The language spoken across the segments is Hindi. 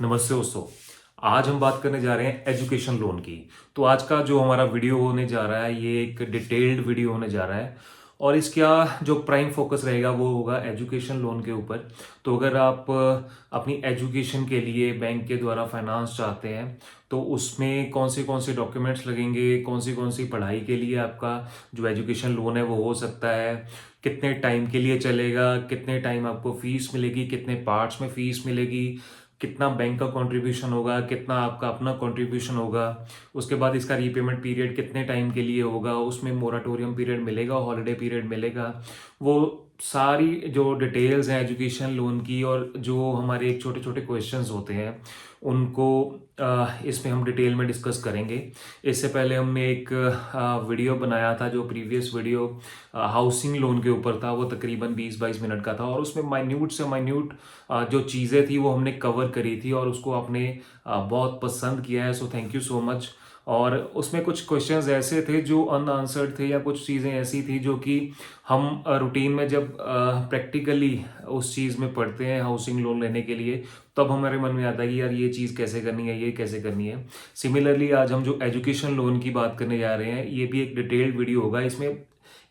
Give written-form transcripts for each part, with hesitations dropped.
नमस्ते दोस्तों। आज हम बात करने जा रहे हैं एजुकेशन लोन की। तो आज का जो हमारा वीडियो होने जा रहा है ये एक डिटेल्ड वीडियो होने जा रहा है और इसका जो प्राइम फोकस रहेगा वो होगा एजुकेशन लोन के ऊपर। तो अगर आप अपनी एजुकेशन के लिए बैंक के द्वारा फाइनेंस चाहते हैं तो उसमें कौन से डॉक्यूमेंट्स लगेंगे, कौन सी पढ़ाई के लिए आपका जो एजुकेशन लोन है वो हो सकता है, कितने टाइम के लिए चलेगा, कितने टाइम आपको फीस मिलेगी, कितने पार्ट्स में फीस मिलेगी, कितना बैंक का कंट्रीब्यूशन होगा, कितना आपका अपना कंट्रीब्यूशन होगा, उसके बाद इसका रीपेमेंट पीरियड कितने टाइम के लिए होगा, उसमें मोराटोरियम पीरियड मिलेगा, हॉलिडे पीरियड मिलेगा। वो सारी जो डिटेल्स हैं एजुकेशन लोन की और जो हमारे एक छोटे छोटे क्वेश्चंस होते हैं उनको इसमें हम डिटेल में डिस्कस करेंगे। इससे पहले हमने एक वीडियो बनाया था, जो प्रीवियस वीडियो हाउसिंग लोन के ऊपर था, वो तकरीबन 20-22 मिनट का था और उसमें माइन्यूट से माइन्यूट जो चीज़ें थी वो हमने कवर करी थी और उसको आपने बहुत पसंद किया है, सो थैंक यू सो मच। और उसमें कुछ क्वेश्चंस ऐसे थे जो अनआंसर्ड थे या कुछ चीज़ें ऐसी थी जो कि हम रूटीन में जब प्रैक्टिकली उस चीज़ में पढ़ते हैं हाउसिंग लोन लेने के लिए, तब हमारे मन में आता है कि यार ये चीज़ कैसे करनी है, ये कैसे करनी है। सिमिलरली आज हम जो एजुकेशन लोन की बात करने जा रहे हैं ये भी एक डिटेल्ड वीडियो होगा। इसमें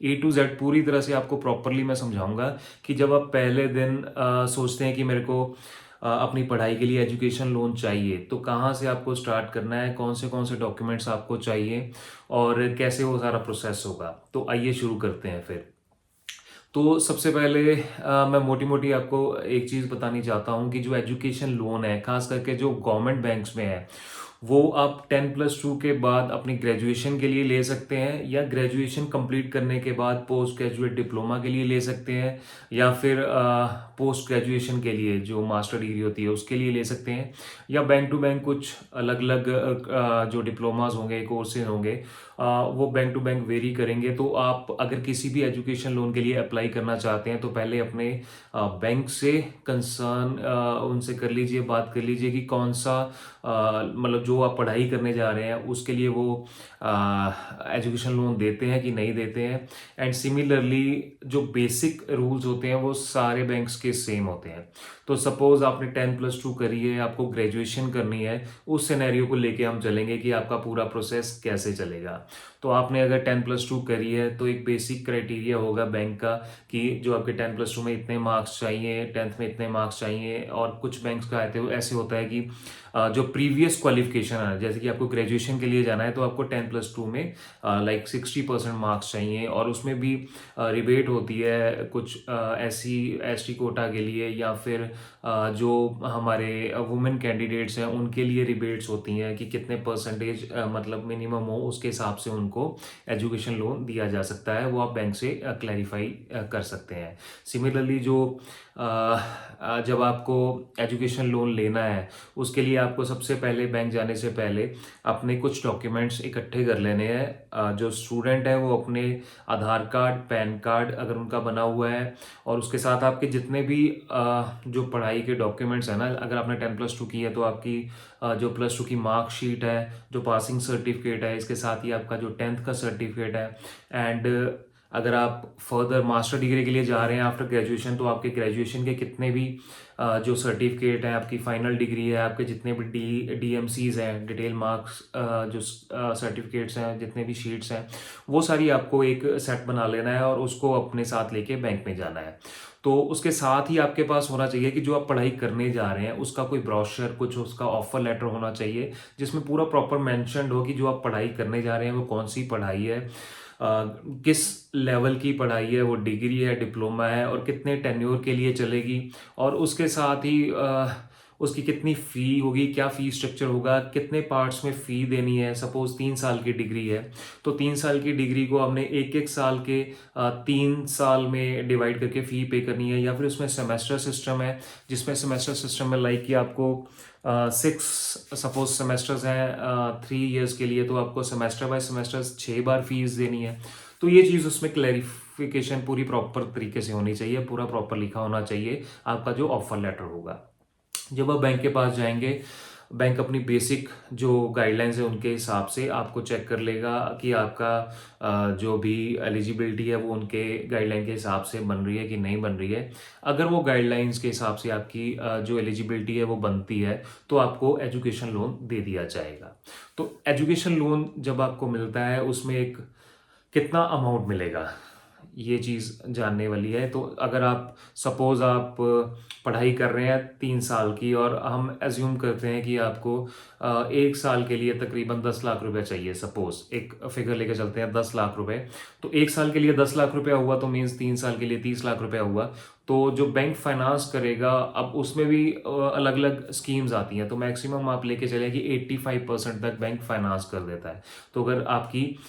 A to Z पूरी तरह से आपको प्रॉपरली मैं समझाऊंगा कि जब आप पहले दिन सोचते हैं कि मेरे को अपनी पढ़ाई के लिए एजुकेशन लोन चाहिए तो कहाँ से आपको स्टार्ट करना है, कौन से डॉक्यूमेंट्स आपको चाहिए और कैसे वो सारा प्रोसेस होगा। तो आइए शुरू करते हैं फिर। तो सबसे पहले मैं मोटी मोटी आपको एक चीज़ बतानी चाहता हूँ कि जो एजुकेशन लोन है खास करके जो गवर्नमेंट बैंक्स में है वो आप 10+2 के बाद अपनी ग्रेजुएशन के लिए ले सकते हैं या ग्रेजुएशन कंप्लीट करने के बाद पोस्ट ग्रेजुएट डिप्लोमा के लिए ले सकते हैं या फिर पोस्ट ग्रेजुएशन के लिए जो मास्टर डिग्री होती है उसके लिए ले सकते हैं या बैंक टू बैंक कुछ अलग अलग जो डिप्लोमास होंगे, कोर्सेज होंगे, वो बैंक टू बैंक वेरी करेंगे। तो आप अगर किसी भी एजुकेशन लोन के लिए अप्लाई करना चाहते हैं तो पहले अपने बैंक से कंसर्न उनसे कर लीजिए, बात कर लीजिए कि कौन सा मतलब जो आप पढ़ाई करने जा रहे हैं उसके लिए वो एजुकेशन लोन देते हैं कि नहीं देते हैं। एंड सिमिलरली जो बेसिक रूल्स होते हैं वो सारे बैंक्स के सेम होते हैं। तो सपोज आपने 10+2 करी है, आपको ग्रेजुएशन करनी है, उस सिनेरियो को लेके हम चलेंगे कि आपका पूरा प्रोसेस कैसे चलेगा। तो आपने अगर 10+2 करी है तो एक बेसिक क्राइटेरिया होगा बैंक का कि जो आपके 10+2 में इतने मार्क्स चाहिए, 10th में इतने मार्क्स चाहिए। और कुछ बैंक्स का ऐसे होता है कि जो प्रीवियस क्वालिफिकेशन है, जैसे कि आपको ग्रेजुएशन के लिए जाना है तो आपको 10+2 में लाइक 60% मार्क्स चाहिए और उसमें भी रिबेट होती है कुछ SC ST कोटा के लिए या फिर जो हमारे वुमेन कैंडिडेट्स हैं उनके लिए रिबेट्स होती हैं कि कितने परसेंटेज मतलब मिनिमम हो, उसके हिसाब से उनको एजुकेशन लोन दिया जा सकता है। वो आप बैंक से क्लैरिफाई कर सकते हैं। सिमिलरली जो जब आपको एजुकेशन लोन लेना है उसके लिए आपको सबसे पहले बैंक जाने से पहले अपने कुछ डॉक्यूमेंट्स इकट्ठे कर लेने हैं। जो स्टूडेंट है वो अपने आधार कार्ड, पैन कार्ड अगर उनका बना हुआ है और उसके साथ आपके जितने भी जो पढ़ाई के डॉक्यूमेंट्स हैं ना, अगर आपने 10+2 की है तो आपकी जो +2 की मार्कशीट है, जो पासिंग सर्टिफिकेट है, इसके साथ ही आपका जो 10th का सर्टिफिकेट है। एंड अगर आप फर्दर मास्टर डिग्री के लिए जा रहे हैं आफ्टर ग्रेजुएशन तो आपके ग्रेजुएशन के कितने भी जो सर्टिफिकेट हैं, आपकी फाइनल डिग्री है, आपके जितने भी DMCs हैं, डिटेल मार्क्स जो सर्टिफिकेट्स हैं, जितने भी शीट्स हैं, वो सारी आपको एक सेट बना लेना है और उसको अपने साथ लेके बैंक में जाना है। तो उसके साथ ही आपके पास होना चाहिए कि जो आप पढ़ाई करने जा रहे हैं उसका कोई ब्रोशर, कुछ उसका ऑफर लेटर होना चाहिए जिसमें पूरा प्रॉपर मेंशन्ड हो कि जो आप पढ़ाई करने जा रहे हैं वो कौन सी पढ़ाई है, किस लेवल की पढ़ाई है, वो डिग्री है, डिप्लोमा है और कितने टेन्योर के लिए चलेगी। और उसके साथ ही उसकी कितनी फ़ी होगी, क्या फ़ी स्ट्रक्चर होगा, कितने पार्ट्स में फ़ी देनी है। सपोज 3 साल की डिग्री है तो 3 साल की डिग्री को हमने एक एक साल के 3 साल में डिवाइड करके फ़ी पे करनी है। या फिर उसमें सेमेस्टर सिस्टम है जिसमें सेमेस्टर सिस्टम में लाइक कि आपको 6 सपोज सेमेस्टर्स हैं 3 years के लिए तो आपको semester by semester 6 bar fees देनी है। तो ये चीज़ उसमें क्लैरिफिकेशन पूरी प्रॉपर तरीके से होनी चाहिए, पूरा प्रॉपर लिखा होना चाहिए आपका जो ऑफर लेटर होगा। जब आप बैंक के पास जाएंगे बैंक अपनी बेसिक जो गाइडलाइंस है उनके हिसाब से आपको चेक कर लेगा कि आपका जो भी एलिजिबिलिटी है वो उनके गाइडलाइन के हिसाब से बन रही है कि नहीं बन रही है। अगर वो गाइडलाइंस के हिसाब से आपकी जो एलिजिबिलिटी है वो बनती है तो आपको एजुकेशन लोन दे दिया जाएगा। तो एजुकेशन लोन जब आपको मिलता है उसमें एक कितना अमाउंट मिलेगा ये चीज़ जानने वाली है। तो अगर आप सपोज़ आप पढ़ाई कर रहे हैं 3 साल की और हम एज्यूम करते हैं कि आपको 1 साल के लिए तकरीबन 10 लाख रुपए चाहिए, सपोज़ एक फिगर लेके चलते हैं 10 लाख रुपए। तो 1 साल के लिए 10 लाख रुपया हुआ तो मीन्स 3 साल के लिए 30 लाख रुपया हुआ। तो जो बैंक फाइनेंस करेगा अब उसमें भी अलग अलग स्कीम्स आती हैं। तो मैक्सिमम आप लेके चले कि 85% तक बैंक फाइनेंस कर देता है। तो अगर आपकी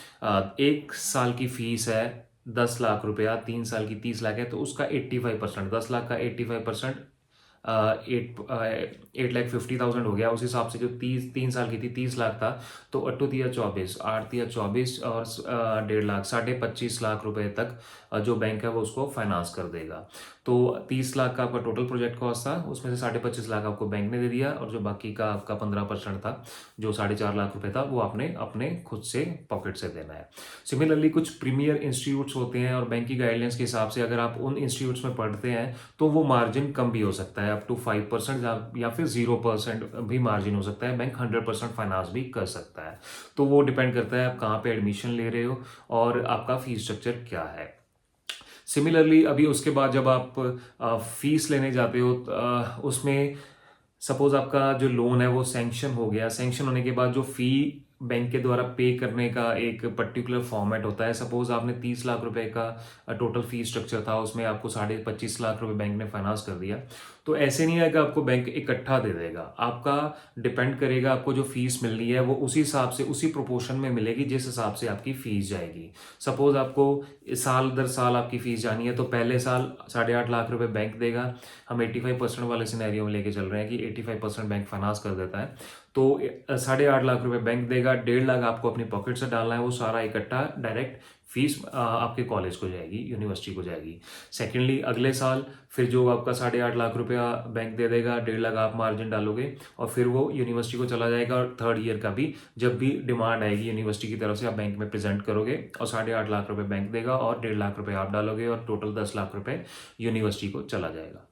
1 साल की फीस है 10 लाख रुपया, 3 साल की 30 लाख है, तो उसका 85%, 10 लाख का 85% 8,50,000 हो गया। उस हिसाब से जो 3 साल की थी 30 लाख था, तो 8 तिया 24, 8 तिया 24 और 1.5 लाख, 25.5 लाख रुपए तक जो बैंक है वो उसको फाइनेंस कर देगा। तो 30 लाख का आपका टोटल प्रोजेक्ट कॉस्ट था, उसमें से 25.5 लाख आपको बैंक ने दे दिया और जो बाकी का आपका 15% था जो 4.5 लाख रुपए था वो आपने अपने खुद से पॉकेट से देना है। सिमिलरली कुछ प्रीमियर इंस्टीट्यूट्स होते हैं और बैंक की गाइडलाइंस के हिसाब से अगर आप उन इंस्टीट्यूट्स में पढ़ते हैं तो वो मार्जिन कम भी हो सकता है, अप टू 5% या फिर 0% भी मार्जिन हो सकता है। बैंक 100% फाइनेंस भी कर सकता है। तो वो डिपेंड करता है आप कहाँ पे एडमिशन ले रहे हो और आपका फीस स्ट्रक्चर क्या है। सिमिलरली अभी उसके बाद जब आप फीस लेने जाते हो उसमें सपोज आपका जो लोन है वो सैंक्शन हो गया। सैंक्शन होने के बाद जो फी बैंक के द्वारा पे करने का एक पर्टिकुलर फॉर्मेट होता है। सपोज आपने 30 लाख रुपए का टोटल फी स्ट्रक्चर था, उसमें आपको 25.5 लाख रुपए बैंक ने फाइनेंस कर दिया। तो ऐसे नहीं है कि आपको बैंक इकट्ठा दे देगा, आपका डिपेंड करेगा आपको जो फीस मिलनी है वो उसी हिसाब से उसी प्रोपोर्शन में मिलेगी जिस हिसाब से आपकी फीस जाएगी। सपोज आपको साल दर साल आपकी फीस जानी है तो पहले साल 8.5 लाख रुपए बैंक देगा। हम 85% वाले सिनेरियो में लेके चल रहे हैं कि 85% बैंक फाइनेंस कर देता है। तो 8.5 लाख रुपए बैंक देगा, 1.5 लाख आपको अपनी पॉकेट से डालना है, वो सारा इकट्ठा डायरेक्ट फीस आपके कॉलेज को जाएगी, यूनिवर्सिटी को जाएगी। सेकेंडली अगले साल फिर जो आपका 8.5 लाख रुपया बैंक दे देगा, 1.5 लाख आप मार्जिन डालोगे और फिर वो यूनिवर्सिटी को चला जाएगा। और थर्ड ईयर का भी जब भी डिमांड आएगी यूनिवर्सिटी की तरफ से आप बैंक में प्रेजेंट करोगे और 8.5 लाख रुपए बैंक देगा और 1.5 लाख रुपए आप डालोगे और टोटल 10 लाख रुपए यूनिवर्सिटी को चला जाएगा।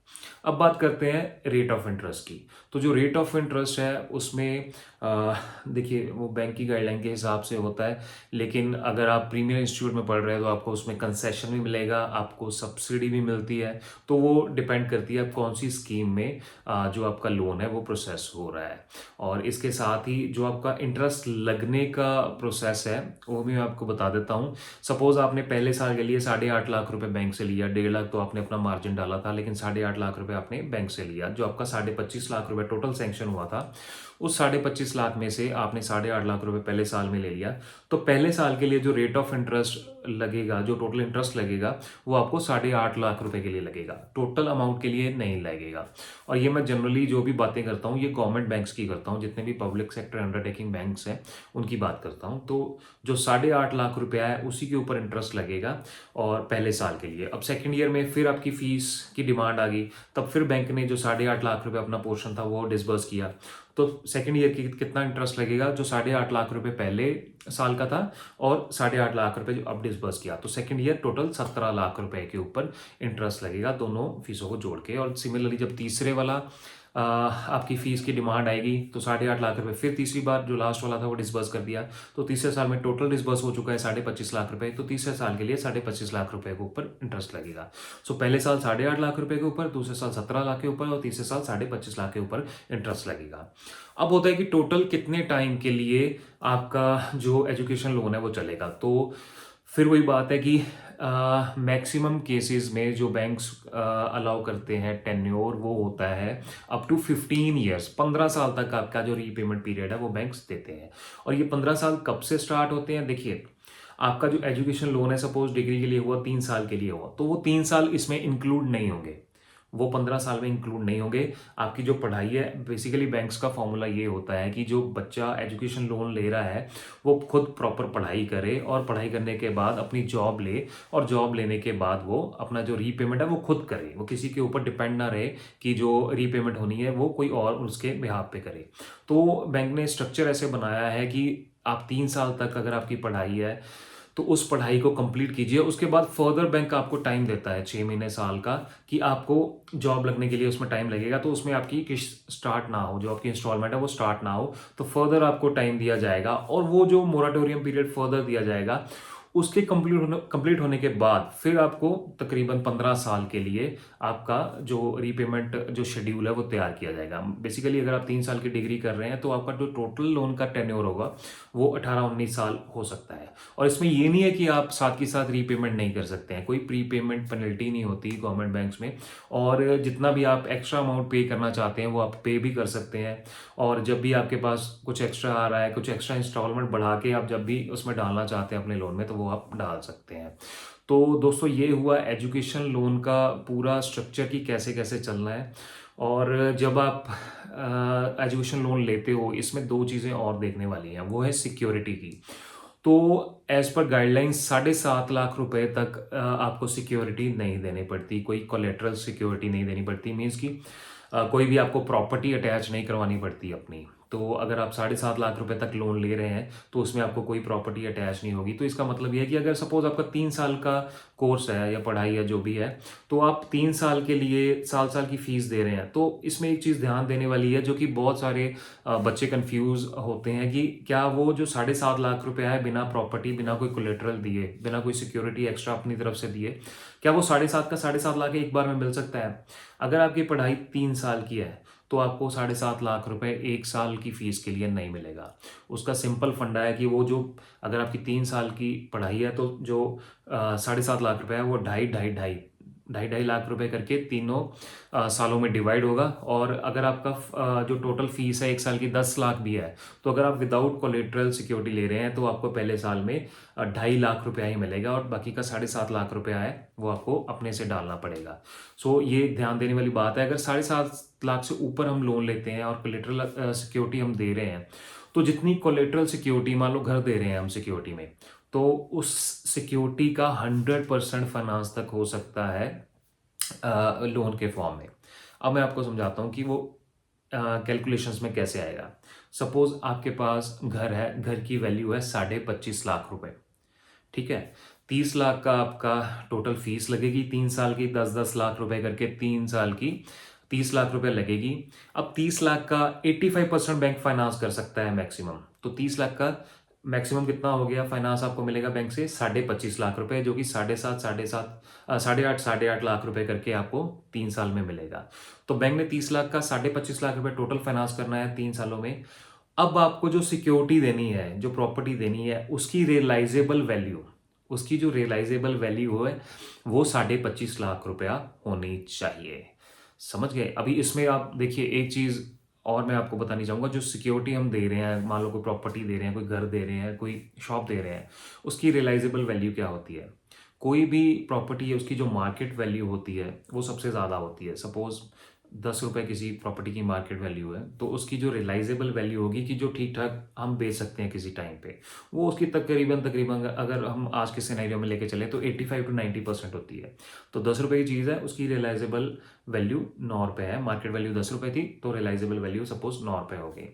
अब बात करते हैं रेट ऑफ इंटरेस्ट की। तो जो रेट ऑफ इंटरेस्ट है उसमें देखिए वो बैंक की गाइडलाइन के हिसाब से होता है, लेकिन अगर आप प्रीमियर इंस्टीट्यूट में पढ़ रहे हो तो आपको उसमें कंसेशन भी मिलेगा, आपको सब्सिडी भी मिलती है। तो वो डिपेंड करती है आप कौन सी स्कीम में जो आपका लोन है वो प्रोसेस हो रहा है। और इसके साथ ही जो आपका इंटरेस्ट लगने का प्रोसेस है वो भी मैं आपको बता देता हूँ। सपोज आपने पहले साल के लिए 8.5 लाख रुपए बैंक से लिया, 1.5 लाख तो आपने अपना मार्जिन डाला था, लेकिन 8.5 लाख रुपए आपने बैंक से लिया। जो आपका 25.5 लाख रुपए टोटल सैंक्शन हुआ था उस 25.5 लाख में से आपने 8.5 लाख रुपए पहले साल में ले लिया। तो पहले साल के लिए जो रेट ऑफ इंटरेस्ट लगेगा, जो टोटल इंटरेस्ट लगेगा वो आपको 8.5 लाख रुपए के लिए लगेगा, टोटल अमाउंट के लिए नहीं लगेगा। और ये मैं जनरली जो भी बातें करता हूँ ये गवर्नमेंट बैंक्स की करता हूँ, जितने भी पब्लिक सेक्टर अंडरटेकिंग बैंक्स हैं उनकी बात करता हूँ। तो जो 8.5 लाख रुपया है उसी के ऊपर इंटरेस्ट लगेगा और पहले साल के लिए। अब सेकेंड ईयर में फिर आपकी फीस की डिमांड आ गई, तब फिर बैंक ने जो 8.5 लाख रुपए अपना पोर्शन था वो डिसबर्स किया। तो सेकेंड ईयर की कितना इंटरेस्ट लगेगा, जो 8.5 लाख रुपए पहले साल का था और 8.5 लाख रुपए जो अब डिसबर्स किया, तो सेकेंड ईयर टोटल 17 लाख रुपए के ऊपर इंटरेस्ट लगेगा दोनों फीसों को जोड़ के। और सिमिलरली जब तीसरे वाला आपकी फीस की डिमांड आएगी तो 8.5 लाख रुपए फिर तीसरी बार जो लास्ट वाला था वो डिसबर्स कर दिया। तो तीसरे साल में टोटल डिसबर्स हो चुका है 25.5 लाख रुपए। तो तीसरे साल के लिए 25.5 लाख रुपए के ऊपर इंटरेस्ट लगेगा। सो पहले साल 8.5 लाख रुपए के ऊपर, दूसरे साल 17 लाख के ऊपर और तीसरे साल 25.5 लाख के ऊपर इंटरेस्ट लगेगा। अब होता है कि टोटल कितने टाइम के लिए आपका जो एजुकेशन लोन है वो चलेगा। तो फिर वही बात है कि मैक्सिमम केसेस में जो बैंक्स अलाउ करते हैं टेन्योर वो होता है अप टू 15 ईयर्स, 15 साल तक आपका जो रीपेमेंट पीरियड है वो बैंक्स देते हैं। और ये 15 साल कब से स्टार्ट होते हैं, देखिए आपका जो एजुकेशन लोन है सपोज डिग्री के लिए हुआ 3 साल के लिए हुआ, तो वो 3 साल इसमें इंक्लूड नहीं होंगे। वो 15 साल में इंक्लूड नहीं होंगे। आपकी जो पढ़ाई है, बेसिकली बैंक्स का फॉर्मूला ये होता है कि जो बच्चा एजुकेशन लोन ले रहा है वो खुद प्रॉपर पढ़ाई करे और पढ़ाई करने के बाद अपनी जॉब ले, और जॉब लेने के बाद वो अपना जो रीपेमेंट है वो खुद करे, वो किसी के ऊपर डिपेंड ना रहे कि जो रीपेमेंट होनी है वो कोई और उसके बिहाफ पे करे। तो बैंक ने स्ट्रक्चर ऐसे बनाया है कि आप 3 साल तक अगर आपकी पढ़ाई है तो उस पढ़ाई को कंप्लीट कीजिए, उसके बाद फर्दर बैंक आपको टाइम देता है 6 महीने साल का कि आपको जॉब लगने के लिए उसमें टाइम लगेगा, तो उसमें आपकी किस्त स्टार्ट ना हो, जो आपकी इंस्टॉलमेंट है वो स्टार्ट ना हो, तो फर्दर आपको टाइम दिया जाएगा। और वो जो मोराटोरियम पीरियड फर्दर दिया जाएगा उसके कंप्लीट होने के बाद फिर आपको तकरीबन 15 साल के लिए आपका जो रीपेमेंट जो शेड्यूल है वो तैयार किया जाएगा। बेसिकली अगर आप 3 साल की डिग्री कर रहे हैं तो आपका जो टोटल लोन का टेन्योर होगा वो 18-19 साल हो सकता है। और इसमें ये नहीं है कि आप साथ के साथ रीपेमेंट नहीं कर सकते हैं, कोई प्री पेमेंट पेनल्टी नहीं होती गवर्नमेंट बैंक्स में, और जितना भी आप एक्स्ट्रा अमाउंट पे करना चाहते हैं वो आप पे भी कर सकते हैं। और जब भी आपके पास कुछ एक्स्ट्रा आ रहा है, कुछ एक्स्ट्रा इंस्टॉलमेंट बढ़ा के आप जब भी उसमें डालना चाहते हैं अपने लोन में, तो वो आप डाल सकते हैं। तो दोस्तों ये हुआ एजुकेशन लोन का पूरा स्ट्रक्चर कि कैसे कैसे चलना है। और जब आप एजुकेशन लोन लेते हो इसमें दो चीज़ें और देखने वाली हैं, वो है सिक्योरिटी की। तो एज पर गाइडलाइंस 7.5 लाख रुपए तक आपको सिक्योरिटी नहीं देनी पड़ती, कोई कोलेटरल सिक्योरिटी नहीं देनी पड़ती, मीन्स कि कोई भी आपको प्रॉपर्टी अटैच नहीं करवानी पड़ती अपनी। तो अगर आप 7.5 लाख रुपए तक लोन ले रहे हैं तो उसमें आपको कोई प्रॉपर्टी अटैच नहीं होगी। तो इसका मतलब यह है कि अगर सपोज आपका 3 साल का कोर्स है या पढ़ाई या जो भी है, तो आप 3 साल के लिए साल साल की फीस दे रहे हैं। तो इसमें एक चीज़ ध्यान देने वाली है जो कि बहुत सारे बच्चे कंफ्यूज होते हैं कि क्या वो जो 7.5 लाख रुपए है बिना प्रॉपर्टी, बिना कोई कोलेटरल दिए, बिना कोई सिक्योरिटी एक्स्ट्रा अपनी तरफ से दिए, क्या वो 7.5 का 7.5 लाख एक बार में मिल सकता है? अगर आपकी पढ़ाई 3 साल की है तो आपको 7.5 लाख रुपए एक साल की फीस के लिए नहीं मिलेगा। उसका सिंपल फंडा है कि वो जो अगर आपकी 3 साल की पढ़ाई है तो जो 7.5 लाख रुपए है वो ढाई लाख रुपए करके तीनों सालों में डिवाइड होगा। और अगर आपका जो टोटल फीस है एक साल की 10 लाख भी है, तो अगर आप विदाउट कोलेटरल सिक्योरिटी ले रहे हैं तो आपको पहले साल में 2.5 लाख रुपया ही मिलेगा, और बाकी का 7.5 लाख रुपया है वो आपको अपने से डालना पड़ेगा। सो ये ध्यान देने वाली बात है। अगर 7.5 लाख से ऊपर हम लोन लेते हैं और कोलेटरल सिक्योरिटी हम दे रहे हैं, तो जितनी कोलेटरल सिक्योरिटी, मान लो घर दे रहे हैं हम सिक्योरिटी में, तो उस सिक्योरिटी का 100% फाइनेंस तक हो सकता है लोन के फॉर्म में। अब मैं आपको समझाता हूँ कि वो कैलकुलेशंस में कैसे आएगा। सपोज आपके पास घर है, घर की वैल्यू है 25.5 लाख रुपए, ठीक है। 30 लाख का आपका टोटल फीस लगेगी, 3 साल की 10-10 लाख रुपए करके 3 साल की 30 लाख रुपए लगेगी। अब 30 लाख का 85% बैंक फाइनेंस कर सकता है मैक्सिमम, तो 30 लाख का मैक्सिमम कितना हो गया फाइनेंस आपको मिलेगा बैंक से? 25.5 लाख रुपए, जो कि 7.5 करके आपको 3 साल में मिलेगा। तो बैंक ने 30 लाख का 25.5 लाख रुपए टोटल फाइनेंस करना है 3 सालों में। अब आपको जो सिक्योरिटी देनी है, जो प्रॉपर्टी देनी है, उसकी रियलाइजेबल वैल्यू, उसकी जो रियलाइजेबल वैल्यू है वो 25.5 लाख रुपया होनी चाहिए। समझ गए? अभी इसमें आप देखिए एक चीज़ और मैं आपको बतानी चाहूँगा, जो सिक्योरिटी हम दे रहे हैं, मान लो कोई प्रॉपर्टी दे रहे हैं, कोई घर दे रहे हैं, कोई शॉप दे रहे हैं, उसकी रियलाइजेबल वैल्यू क्या होती है? कोई भी प्रॉपर्टी है उसकी जो मार्केट वैल्यू होती है वो सबसे ज़्यादा होती है। सपोज 10 रुपए किसी प्रॉपर्टी की मार्केट वैल्यू है, तो उसकी जो रियलाइजेबल वैल्यू होगी कि जो ठीक ठाक हम बेच सकते हैं किसी टाइम पे, वो उसकी तकरीबन अगर हम आज के सिनेरियो में लेके चले तो 85-90% होती है। तो 10 रुपए की चीज़ है, उसकी रियलाइजेबल वैल्यू 9 रुपए है। मार्केट वैल्यू 10 रुपए थी तो रियलाइजेबल वैल्यू सपोज 9 रुपए हो गई।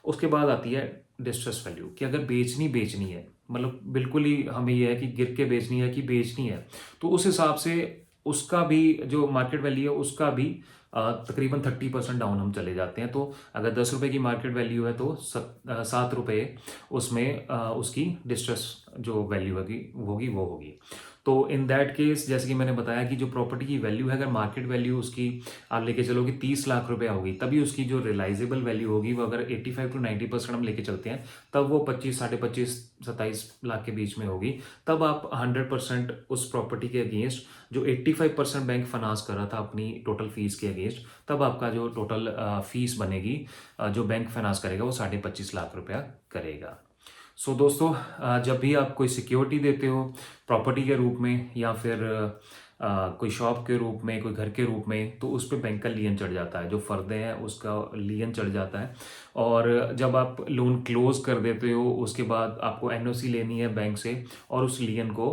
उसके बाद आती है डिस्ट्रेस वैल्यू, कि अगर बेचनी है, मतलब बिल्कुल ही हमें यह है कि गिर के बेचनी है कि बेचनी है, तो उस हिसाब से उसका भी जो मार्केट वैल्यू है उसका भी तकरीबन 30% डाउन हम चले जाते हैं। तो अगर 10 रुपए की मार्केट वैल्यू है तो 7 रुपए उसमें उसकी डिस्ट्रेस जो वैल्यू होगी वो होगी। तो इन दैट केस, जैसे कि मैंने बताया कि जो प्रॉपर्टी की वैल्यू है, अगर मार्केट वैल्यू उसकी आप लेके चलो कि 30 लाख रुपया होगी, तभी उसकी जो रियलाइजेबल वैल्यू होगी वो अगर 85-90% हम लेके चलते हैं तब वो 25, 25.5, 27 लाख के बीच में होगी। तब आप 100% उस प्रॉपर्टी के अगेंस्ट जो 85% बैंक फाइनेंस कर रहा था अपनी टोटल फीस के अगेंस्ट, तब आपका जो टोटल फीस बनेगी जो बैंक फाइनेंस करेगा वो 25.5 लाख रुपया करेगा। सो दोस्तों, जब भी आप कोई सिक्योरिटी देते हो प्रॉपर्टी के रूप में या फिर कोई शॉप के रूप में, कोई घर के रूप में, तो उस पे बैंक का लियन चढ़ जाता है, जो फ़र्दे हैं उसका लियन चढ़ जाता है। और जब आप लोन क्लोज कर देते हो उसके बाद आपको एनओसी लेनी है बैंक से, और उस लियन को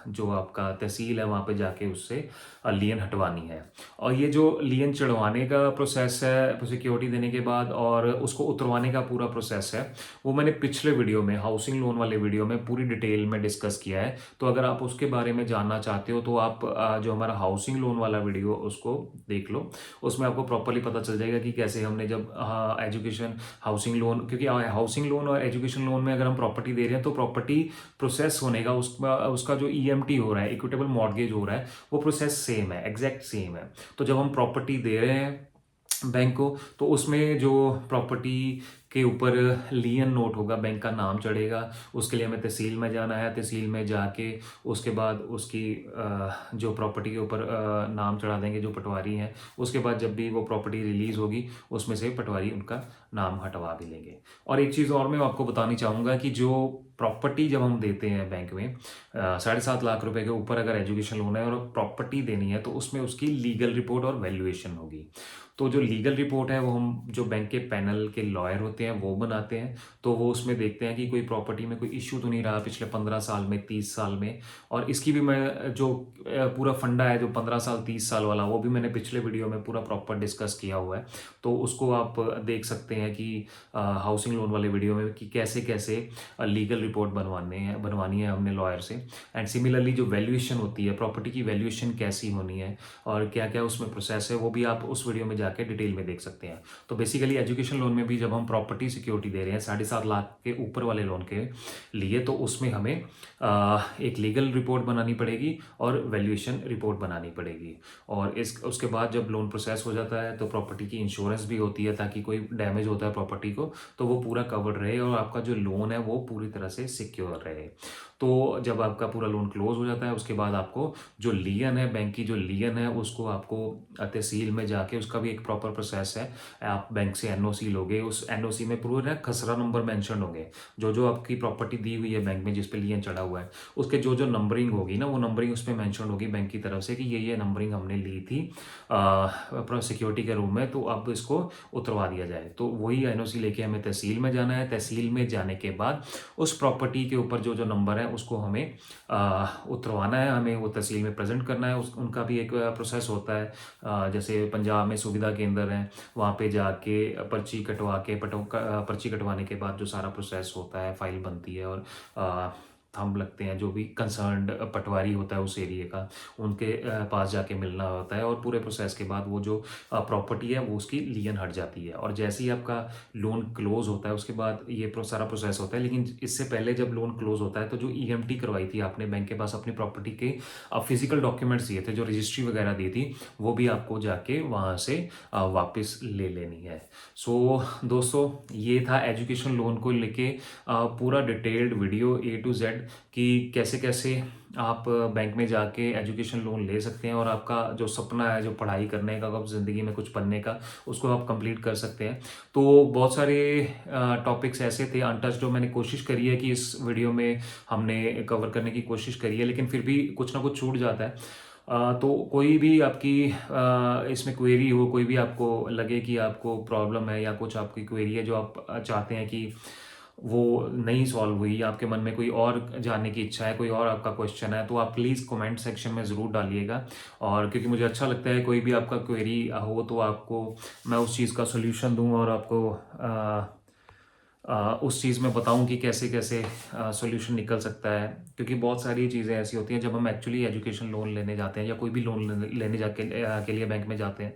जो आपका तहसील है वहाँ पे जाके उससे लियन हटवानी है। और ये जो लियन चढ़वाने का प्रोसेस है सिक्योरिटी देने के बाद, और उसको उतरवाने का पूरा प्रोसेस है, वो मैंने पिछले वीडियो में, हाउसिंग लोन वाले वीडियो में पूरी डिटेल में डिस्कस किया है। तो अगर आप उसके बारे में जानना चाहते हो तो आप जो हमारा हाउसिंग लोन वाला वीडियो उसको देख लो। उसमें आपको प्रॉपरली पता चल जाएगा कि कैसे हमने जब एजुकेशन हाउसिंग लोन, क्योंकि हाउसिंग लोन और एजुकेशन लोन में अगर हम प्रॉपर्टी दे रहे हैं तो प्रॉपर्टी प्रोसेस होने का उसका जो ईएमटी हो रहा है, इक्विटेबल मॉर्गेज हो रहा है, वो प्रोसेस सेम है, एग्जैक्ट सेम है। तो जब हम प्रॉपर्टी दे रहे हैं बैंक को, तो उसमें जो प्रॉपर्टी के ऊपर लियन नोट होगा, बैंक का नाम चढ़ेगा। उसके लिए हमें तहसील में जाना है, तहसील में जाके उसके बाद उसकी जो प्रॉपर्टी के ऊपर नाम चढ़ा देंगे जो पटवारी हैं। उसके बाद जब भी वो प्रॉपर्टी रिलीज होगी उसमें से पटवारी उनका नाम हटवा भी लेंगे। और एक चीज़ और मैं आपको बतानी चाहूँगा कि जो प्रॉपर्टी जब हम देते हैं बैंक में 7.5 लाख रुपए के ऊपर अगर एजुकेशन लोन है और प्रॉपर्टी देनी है, तो उसमें उसकी लीगल रिपोर्ट और वैल्यूएशन होगी। तो जो लीगल रिपोर्ट है वो हम जो बैंक के पैनल के लॉयर होते हैं वो बनाते हैं। तो वो उसमें देखते हैं कि कोई प्रॉपर्टी में कोई इश्यू तो नहीं रहा पिछले 15 साल में, 30 साल में। और इसकी भी मैं जो पूरा फंडा है जो 15 साल 30 साल वाला, वो भी मैंने पिछले वीडियो में पूरा प्रॉपर डिस्कस किया हुआ है। तो उसको आप देख सकते हैं कि हाउसिंग लोन वाले वीडियो में कि कैसे कैसे लीगल रिपोर्ट बनवानी है हमने लॉयर से। एंड सिमिलरली जो वैल्यूएशन होती है, प्रॉपर्टी की वैल्यूएशन कैसी होनी है और क्या क्या उसमें प्रोसेस है, वो भी आप उस वीडियो में जाके डिटेल में देख सकते हैं। तो बेसिकली एजुकेशन लोन में भी जब हम प्रॉपर्टी सिक्योरिटी दे रहे हैं 7.5 लाख के ऊपर वाले लोन के लिए, तो उसमें हमें एक लीगल रिपोर्ट बनानी पड़ेगी और वैल्यूएशन रिपोर्ट बनानी पड़ेगी। और उसके बाद जब लोन प्रोसेस हो जाता है तो प्रॉपर्टी की इंश्योरेंस भी होती है, ताकि कोई डैमेज होता है प्रॉपर्टी को तो वो पूरा कवर्ड रहे और आपका जो लोन है वो पूरी तरह से सिक्योर रहे। तो जब आपका पूरा लोन क्लोज हो जाता है उसके बाद आपको जो लियन है, बैंक की जो लियन है, उसको आपको तहसील में जाके, उसका भी एक प्रॉपर प्रोसेस है। आप बैंक से एनओसी लोगे, उस एनओसी में पूरा खसरा नंबर मेंशन होंगे। जो जो आपकी प्रॉपर्टी दी हुई है बैंक में जिस पे लियन चढ़ा हुआ है, उसके जो जो नंबरिंग होगी ना, वो नंबरिंग उस पर मैंशन होगी बैंक की तरफ से कि ये नंबरिंग हमने ली थी सिक्योरिटी के रूम में, तो अब इसको उतरवा दिया जाए। तो वही एनओसी लेके हमें तहसील में जाना है। तहसील में जाने के बाद उस प्रॉपर्टी के ऊपर जो जो नंबर है उसको हमें उतरवाना है, हमें वो तहसील में प्रेजेंट करना है। उनका भी एक प्रोसेस होता है। जैसे पंजाब में सुविधा केंद्र है, वहाँ पे जाके पर्ची कटवा के पर्ची कटवाने के बाद जो सारा प्रोसेस होता है, फाइल बनती है और थंब लगते हैं। जो भी कंसर्न्ड पटवारी होता है उस एरिया का, उनके पास जाके मिलना होता है। और पूरे प्रोसेस के बाद वो जो प्रॉपर्टी है वो उसकी लियन हट जाती है। और जैसे ही आपका लोन क्लोज होता है उसके बाद ये सारा प्रोसेस होता है। लेकिन इससे पहले जब लोन क्लोज होता है तो जो ईएमटी करवाई थी आपने बैंक के पास अपनी प्रॉपर्टी के फिजिकल डॉक्यूमेंट्स दिए थे, जो रजिस्ट्री वगैरह दी थी, वो भी आपको जाके वहाँ से वापस ले लेनी है। सो दोस्तों, ये था एजुकेशन लोन को लेके पूरा detailed video A to Z कि कैसे कैसे आप बैंक में जाके एजुकेशन लोन ले सकते हैं और आपका जो सपना है जो पढ़ाई करने का, कब ज़िंदगी में कुछ बनने का, उसको आप कंप्लीट कर सकते हैं। तो बहुत सारे टॉपिक्स ऐसे थे अनटच जो मैंने कोशिश करी है कि इस वीडियो में हमने कवर करने की कोशिश करी है, लेकिन फिर भी कुछ ना कुछ छूट जाता है। तो कोई भी आपकी इसमें क्वेरी हो, कोई भी आपको लगे कि आपको प्रॉब्लम है या कुछ आपकी क्वेरी है जो आप चाहते हैं कि वो नहीं सॉल्व हुई, आपके मन में कोई और जानने की इच्छा है, कोई और आपका क्वेश्चन है, तो आप प्लीज़ कमेंट सेक्शन में ज़रूर डालिएगा। और क्योंकि मुझे अच्छा लगता है कोई भी आपका क्वेरी हो तो आपको मैं उस चीज़ का सोल्यूशन दूं और आपको उस चीज़ में बताऊं कि कैसे कैसे सॉल्यूशन निकल सकता है। क्योंकि बहुत सारी चीज़ें ऐसी होती हैं जब हम एक्चुअली एजुकेशन लोन लेने जाते हैं या कोई भी लोन लेने जाके के लिए बैंक में जाते हैं,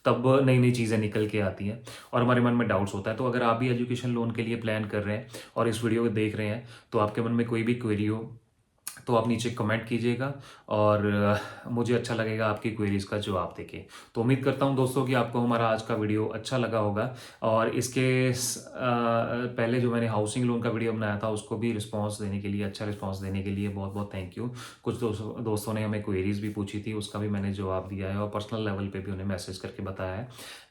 तब नई नई चीज़ें निकल के आती हैं और हमारे मन में डाउट्स होता है। तो अगर आप भी एजुकेशन लोन के लिए प्लान कर रहे हैं और इस वीडियो को देख रहे हैं, तो आपके मन में कोई भी क्वेरी हो तो आप नीचे कमेंट कीजिएगा और मुझे अच्छा लगेगा आपकी क्वेरीज का जवाब देके। तो उम्मीद करता हूं दोस्तों कि आपको हमारा आज का वीडियो अच्छा लगा होगा। और इसके पहले जो मैंने हाउसिंग लोन का वीडियो बनाया था उसको भी रिस्पांस देने के लिए, अच्छा रिस्पांस देने के लिए बहुत बहुत थैंक यू। कुछ दोस्तों ने हमें क्वेरीज भी पूछी थी, उसका भी मैंने जवाब दिया है और पर्सनल लेवल पे भी उन्हें मैसेज करके बताया है।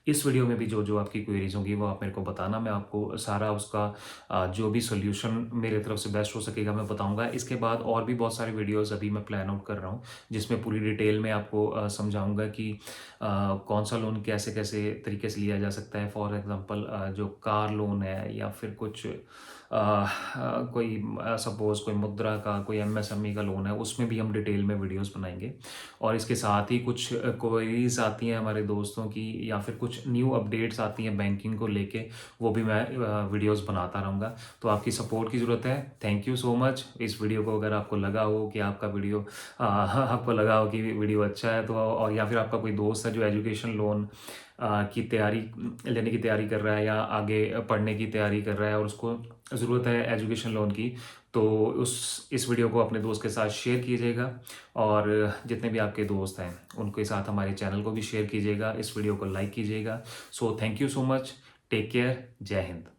इस वीडियो में भी जो जो आपकी क्वेरीज होंगी वो आप मेरे को बताना, मैं आपको सारा उसका जो भी सोल्यूशन मेरे तरफ से बेस्ट हो सकेगा मैं बताऊंगा। इसके बाद और भी बहुत सारी वीडियोस अभी मैं प्लान आउट कर रहा हूँ, जिसमें पूरी डिटेल में आपको समझाऊंगा कि कौन सा लोन कैसे कैसे तरीके से लिया जा सकता है। फॉर एग्जांपल जो कार लोन है या फिर कुछ कोई सपोज़ कोई मुद्रा का कोई एमएसएमई का लोन है, उसमें भी हम डिटेल में वीडियोस बनाएंगे। और इसके साथ ही कुछ क्वेरीज आती हैं हमारे दोस्तों की या फिर कुछ न्यू अपडेट्स आती हैं बैंकिंग को लेके, वो भी मैं वीडियोस बनाता रहूँगा। तो आपकी सपोर्ट की ज़रूरत है। Thank you so much. इस वीडियो को अगर आपको लगा हो कि आपका वीडियो आपको लगा हो कि वीडियो अच्छा है तो, और या फिर आपका कोई दोस्त है जो एजुकेशन लोन की तैयारी लेने की तैयारी कर रहा है या आगे पढ़ने की तैयारी कर रहा है और उसको ज़रूरत है एजुकेशन लोन की, तो इस वीडियो को अपने दोस्त के साथ शेयर कीजिएगा। और जितने भी आपके दोस्त हैं उनके साथ हमारे चैनल को भी शेयर कीजिएगा, इस वीडियो को लाइक कीजिएगा। So thank you so much. Take care. जय हिंद।